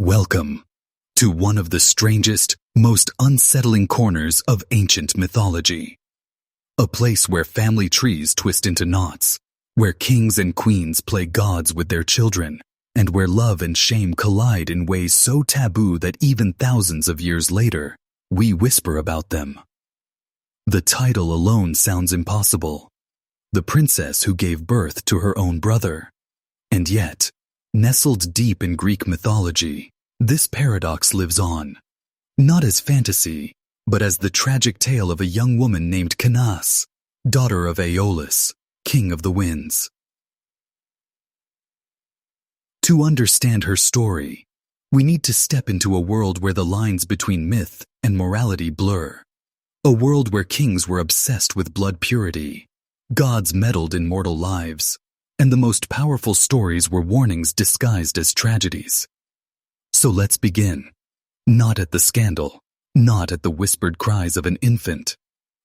Welcome to one of the strangest, most unsettling corners of ancient mythology. A place where family trees twist into knots, where kings and queens play gods with their children, and where love and shame collide in ways so taboo that even thousands of years later, we whisper about them. The title alone sounds impossible. The princess who gave birth to her own brother. And yet, nestled deep in Greek mythology, this paradox lives on. Not as fantasy, but as the tragic tale of a young woman named Canace, daughter of Aeolus, king of the winds. To understand her story, we need to step into a world where the lines between myth and morality blur. A world where kings were obsessed with blood purity, gods meddled in mortal lives, and the most powerful stories were warnings disguised as tragedies. So let's begin. Not at the scandal, not at the whispered cries of an infant,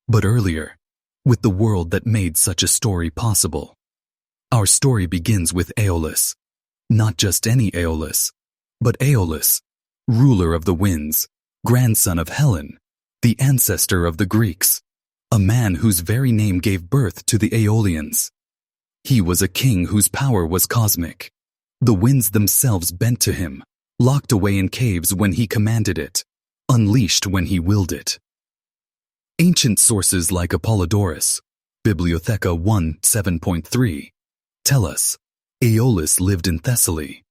but earlier, with the world that made such a story possible. Our story begins with Aeolus. Not just any Aeolus, but Aeolus, ruler of the winds, grandson of Helen, the ancestor of the Greeks, a man whose very name gave birth to the Aeolians. He was a king whose power was cosmic. The winds themselves bent to him, locked away in caves when he commanded it, unleashed when he willed it. Ancient sources like Apollodorus, Bibliotheca 1:7.3, tell us Aeolus lived in Thessaly,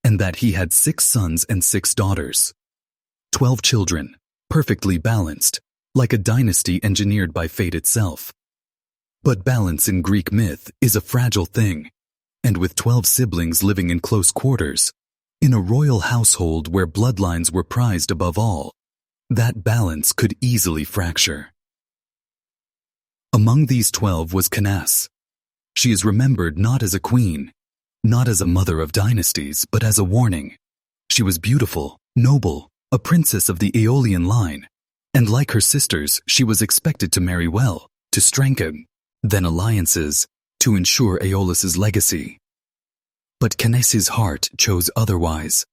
and that he had 6 sons and 6 daughters. 12 children, perfectly balanced, like a dynasty engineered by fate itself. But balance in Greek myth is a fragile thing, and with 12 siblings living in close quarters, in a royal household where bloodlines were prized above all, that balance could easily fracture. Among these 12 was Canace. She is remembered not as a queen, not as a mother of dynasties, but as a warning. She was beautiful, noble, a princess of the Aeolian line, and like her sisters, she was expected to marry well, to strengthen, then alliances, to ensure Aeolus's legacy. But Canace's heart chose otherwise.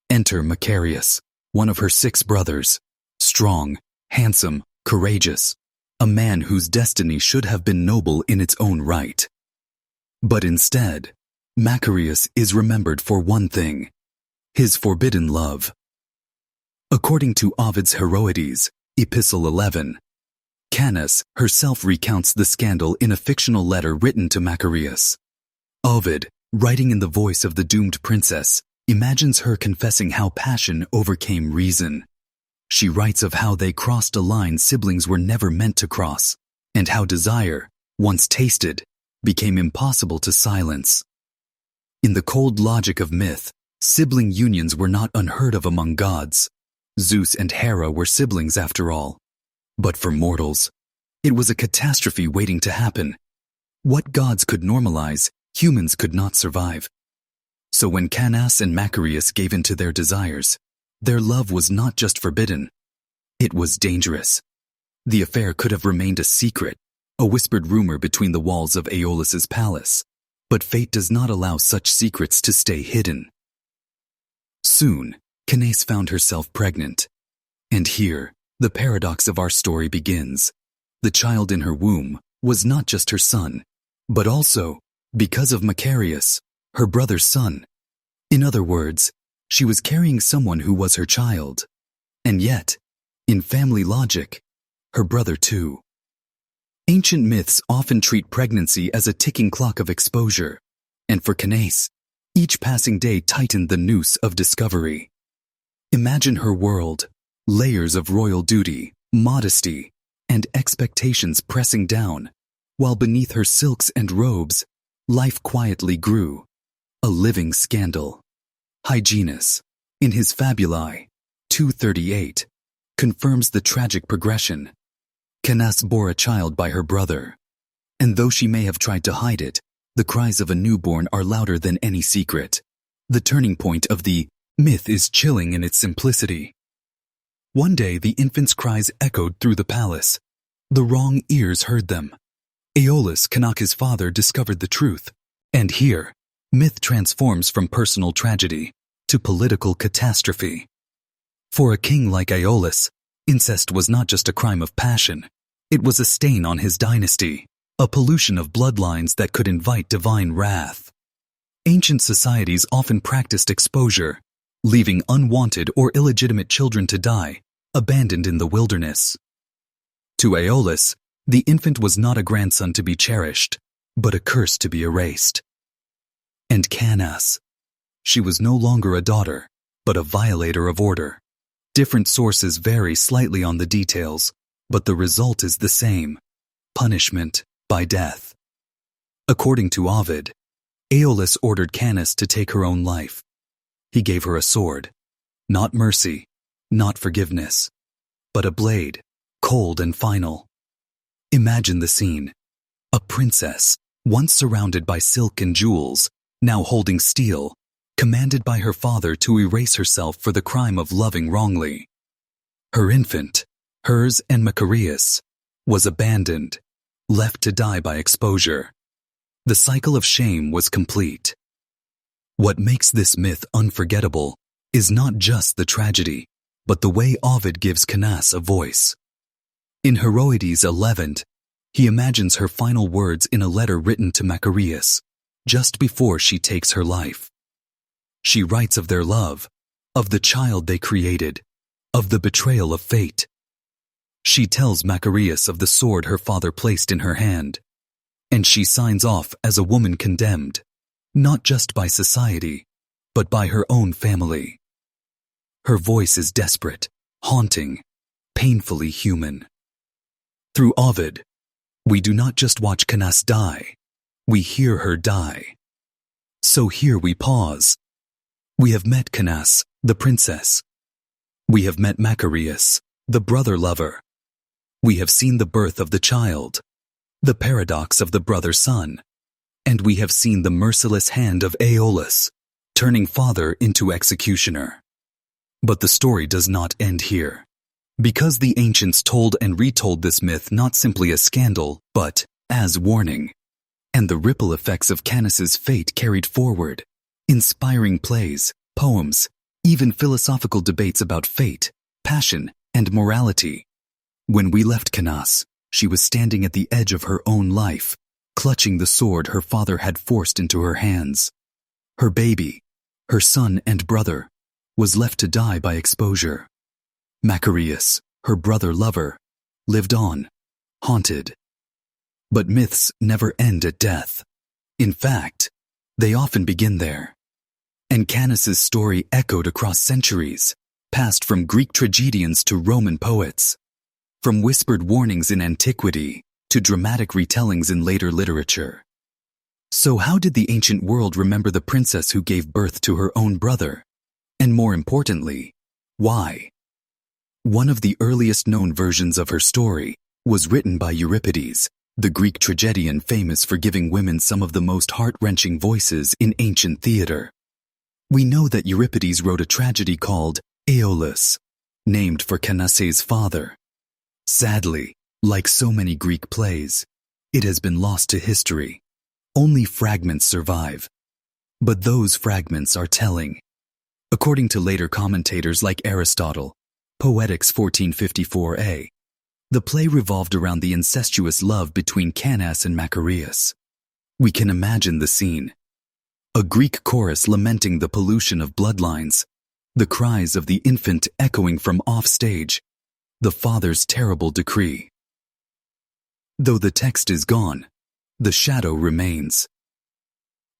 Enter Macareus, one of her 6 brothers, strong, handsome, courageous, a man whose destiny should have been noble in its own right. But instead, Macareus is remembered for one thing: his forbidden love. According to Ovid's Heroides, Epistle 11, Canace herself recounts the scandal in a fictional letter written to Macareus. Ovid, writing in the voice of the doomed princess, imagines her confessing how passion overcame reason. She writes of how they crossed a line siblings were never meant to cross, and how desire, once tasted, became impossible to silence. In the cold logic of myth, sibling unions were not unheard of among gods. Zeus and Hera were siblings after all. But for mortals, it was a catastrophe waiting to happen. What gods could normalize, humans could not survive. So when Canace and Macareus gave in to their desires, their love was not just forbidden, it was dangerous. The affair could have remained a secret, a whispered rumor between the walls of Aeolus's palace, but fate does not allow such secrets to stay hidden. Soon, Canace found herself pregnant. And here, the paradox of our story begins. The child in her womb was not just her son, but also, because of Macareus, her brother's son. In other words, she was carrying someone who was her child. And yet, in family logic, her brother too. Ancient myths often treat pregnancy as a ticking clock of exposure, and for Canace, each passing day tightened the noose of discovery. Imagine her world, layers of royal duty, modesty, and expectations pressing down, while beneath her silks and robes, life quietly grew, a living scandal. Hyginus, in his Fabulae, 238, confirms the tragic progression. Canace bore a child by her brother, and though she may have tried to hide it, the cries of a newborn are louder than any secret. The turning point of the myth is chilling in its simplicity. One day the infant's cries echoed through the palace. The wrong ears heard them. Aeolus, Canace's father, discovered the truth. And here, myth transforms from personal tragedy to political catastrophe. For a king like Aeolus, incest was not just a crime of passion. It was a stain on his dynasty, a pollution of bloodlines that could invite divine wrath. Ancient societies often practiced exposure, leaving unwanted or illegitimate children to die, abandoned in the wilderness. To Aeolus, the infant was not a grandson to be cherished, but a curse to be erased. And Canace. She was no longer a daughter, but a violator of order. Different sources vary slightly on the details, but the result is the same: punishment by death. According to Ovid, Aeolus ordered Canace to take her own life. He gave her a sword, not mercy, not forgiveness, but a blade, cold and final. Imagine the scene. A princess, once surrounded by silk and jewels, now holding steel, commanded by her father to erase herself for the crime of loving wrongly. Her infant, hers and Macareus, was abandoned, left to die by exposure. The cycle of shame was complete. What makes this myth unforgettable is not just the tragedy, but the way Ovid gives Canace a voice. In Heroides 11, he imagines her final words in a letter written to Macareus, just before she takes her life. She writes of their love, of the child they created, of the betrayal of fate. She tells Macareus of the sword her father placed in her hand, and she signs off as a woman condemned, not just by society, but by her own family. Her voice is desperate, haunting, painfully human. Through Ovid, we do not just watch Canace die, we hear her die. So here we pause. We have met Canace, the princess. We have met Macareus, the brother-lover. We have seen the birth of the child, the paradox of the brother-son, and we have seen the merciless hand of Aeolus, turning father into executioner. But the story does not end here. Because the ancients told and retold this myth not simply as scandal, but as warning. And the ripple effects of Canace's fate carried forward, inspiring plays, poems, even philosophical debates about fate, passion, and morality. When we left Canace, she was standing at the edge of her own life, clutching the sword her father had forced into her hands. Her baby, her son and brother, was left to die by exposure. Macareus, her brother-lover, lived on, haunted. But myths never end at death. In fact, they often begin there. And Canace's story echoed across centuries, passed from Greek tragedians to Roman poets, from whispered warnings in antiquity to dramatic retellings in later literature. So how did the ancient world remember the princess who gave birth to her own brother? And more importantly, why? One of the earliest known versions of her story was written by Euripides, the Greek tragedian famous for giving women some of the most heart-wrenching voices in ancient theater. We know that Euripides wrote a tragedy called Aeolus, named for Canace's father. Sadly, like so many Greek plays, it has been lost to history. Only fragments survive. But those fragments are telling. According to later commentators like Aristotle, Poetics 1454a, the play revolved around the incestuous love between Canace and Macareus. We can imagine the scene. A Greek chorus lamenting the pollution of bloodlines, the cries of the infant echoing from offstage, the father's terrible decree. Though the text is gone, the shadow remains.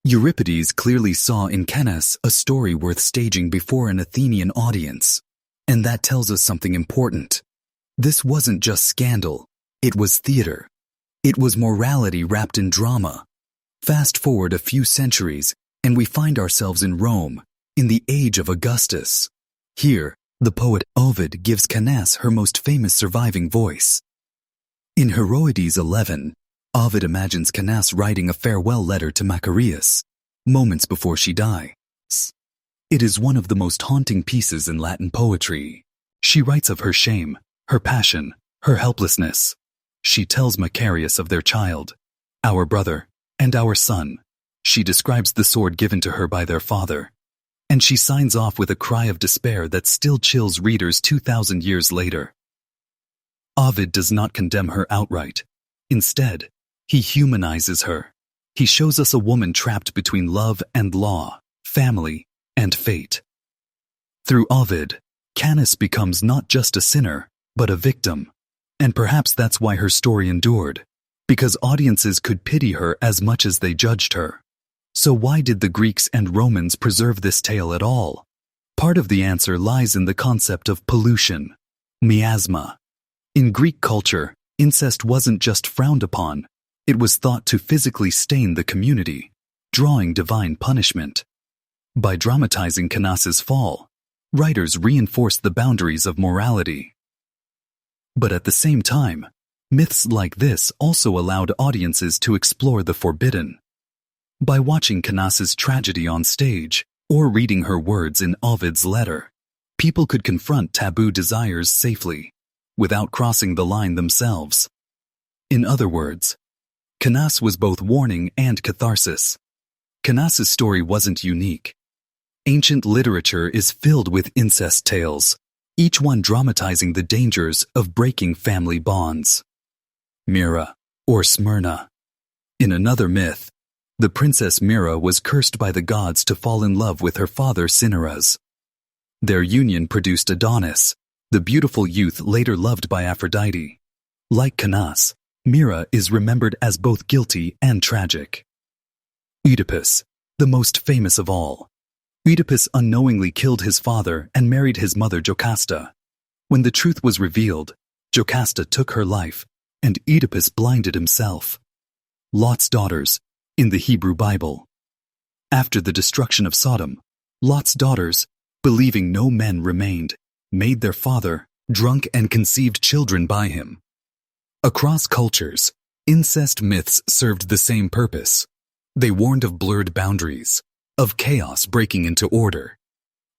Euripides clearly saw in Canace a story worth staging before an Athenian audience, and that tells us something important. This wasn't just scandal, it was theater. It was morality wrapped in drama. Fast forward a few centuries, and we find ourselves in Rome, in the age of Augustus. Here, the poet Ovid gives Canace her most famous surviving voice. In Heroides 11, Ovid imagines Canace writing a farewell letter to Macareus, moments before she dies. It is one of the most haunting pieces in Latin poetry. She writes of her shame, her passion, her helplessness. She tells Macareus of their child, our brother, and our son. She describes the sword given to her by their father. and she signs off with a cry of despair that still chills readers 2,000 years later. Ovid does not condemn her outright. Instead, he humanizes her. He shows us a woman trapped between love and law, family and fate. Through Ovid, Canace becomes not just a sinner, but a victim. And perhaps that's why her story endured, because audiences could pity her as much as they judged her. So why did the Greeks and Romans preserve this tale at all? Part of the answer lies in the concept of pollution, miasma. In Greek culture, incest wasn't just frowned upon, it was thought to physically stain the community, drawing divine punishment. By dramatizing Canace's fall, writers reinforced the boundaries of morality. But at the same time, myths like this also allowed audiences to explore the forbidden. By watching Canace's tragedy on stage, or reading her words in Ovid's letter, people could confront taboo desires safely, without crossing the line themselves. In other words, Canace was both warning and catharsis. Canace's story wasn't unique. Ancient literature is filled with incest tales, each one dramatizing the dangers of breaking family bonds. Myrrha, or Smyrna. In another myth, the princess Myrrha was cursed by the gods to fall in love with her father Cinyras. Their union produced Adonis, the beautiful youth later loved by Aphrodite. Like Canace, Myrrha is remembered as both guilty and tragic. Oedipus, the most famous of all. Oedipus unknowingly killed his father and married his mother Jocasta. When the truth was revealed, Jocasta took her life, and Oedipus blinded himself. Lot's daughters, in the Hebrew Bible. After the destruction of Sodom, Lot's daughters, believing no men remained, made their father drunk and conceived children by him. Across cultures, incest myths served the same purpose. They warned of blurred boundaries, of chaos breaking into order.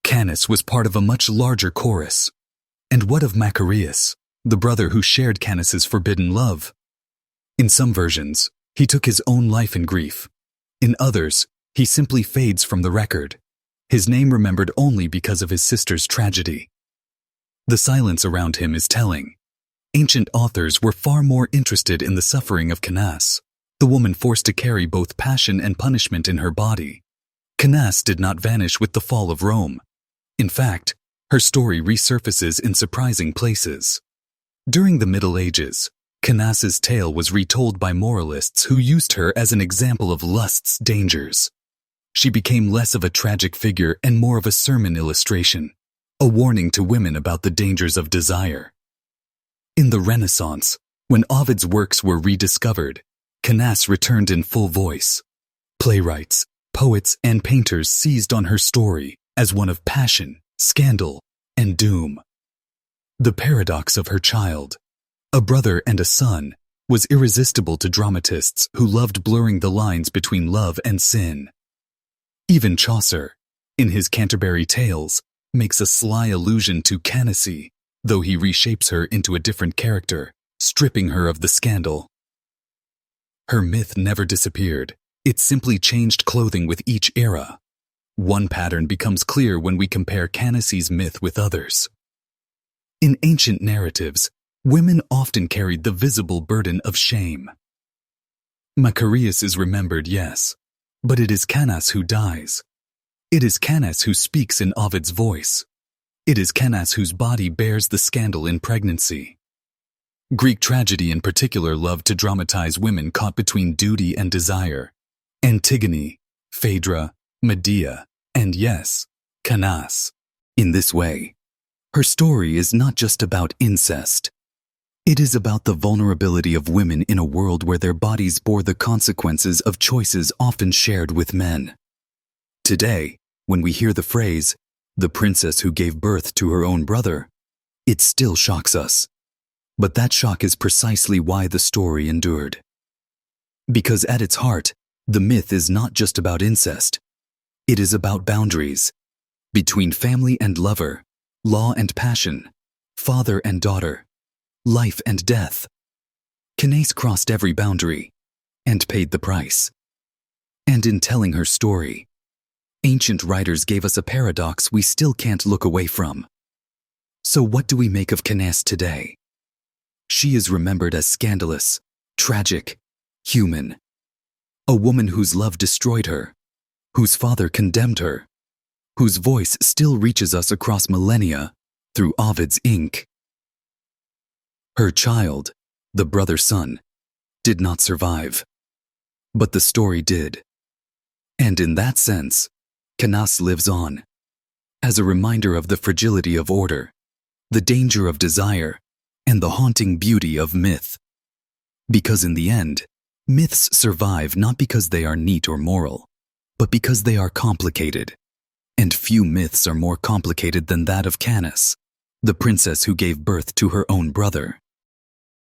Canace was part of a much larger chorus. And what of Macareus, the brother who shared Canace's forbidden love? In some versions, he took his own life in grief. In others, he simply fades from the record, his name remembered only because of his sister's tragedy. The silence around him is telling. Ancient authors were far more interested in the suffering of Canace, the woman forced to carry both passion and punishment in her body. Canace did not vanish with the fall of Rome. In fact, her story resurfaces in surprising places. During the Middle Ages, Canace's tale was retold by moralists who used her as an example of lust's dangers. She became less of a tragic figure and more of a sermon illustration, a warning to women about the dangers of desire. In the Renaissance, when Ovid's works were rediscovered, Canace returned in full voice. Playwrights, poets, and painters seized on her story as one of passion, scandal, and doom. The paradox of her child, a brother and a son, was irresistible to dramatists who loved blurring the lines between love and sin. Even Chaucer, in his Canterbury Tales, makes a sly allusion to Canace, though he reshapes her into a different character, stripping her of the scandal. Her myth never disappeared, it simply changed clothing with each era. One pattern becomes clear when we compare Canace's myth with others. In ancient narratives, women often carried the visible burden of shame. Macareus is remembered, yes, but it is Canace who dies. It is Canace who speaks in Ovid's voice. It is Canace whose body bears the scandal in pregnancy. Greek tragedy in particular loved to dramatize women caught between duty and desire. Antigone, Phaedra, Medea, and yes, Canace. In this way, her story is not just about incest. It is about the vulnerability of women in a world where their bodies bore the consequences of choices often shared with men. Today, when we hear the phrase, "the princess who gave birth to her own brother," it still shocks us. But that shock is precisely why the story endured. Because at its heart, the myth is not just about incest. It is about boundaries. Between family and lover, law and passion, father and daughter, life and death. Canace crossed every boundary and paid the price. And in telling her story, Ancient writers gave us a paradox we still can't look away from. So what do we make of Canace today? She is remembered as scandalous, tragic, human. A woman whose love destroyed her, whose father condemned her, whose voice still reaches us across millennia through Ovid's ink. Her child, the brother-son, did not survive, but the story did. And in that sense, Canace lives on, as a reminder of the fragility of order, the danger of desire, and the haunting beauty of myth. Because in the end, myths survive not because they are neat or moral, but because they are complicated. And few myths are more complicated than that of Canace, the princess who gave birth to her own brother.